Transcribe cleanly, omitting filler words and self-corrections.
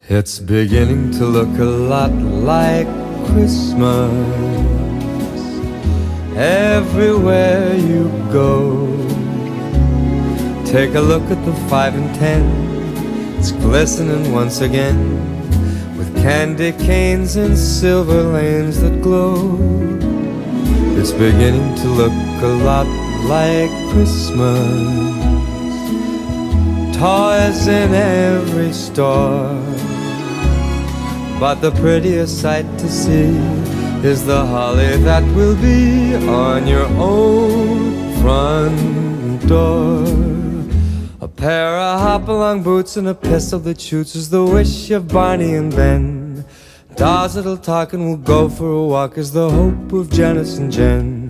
It's beginning to look a lot like Christmas everywhere you go. Take a look at the 5 and 10. It's glistening once again with candy canes and silver lanes that glow. It's beginning to look a lot like Christmas. Toys in every store, but the prettiest sight to see is the holly that will be on your own front door. A pair of hop-along boots and a pistol that shoots is the wish of Barney and Ben. Dolls that'll talk and we'll go for a walk is the hope of Janice and Jen.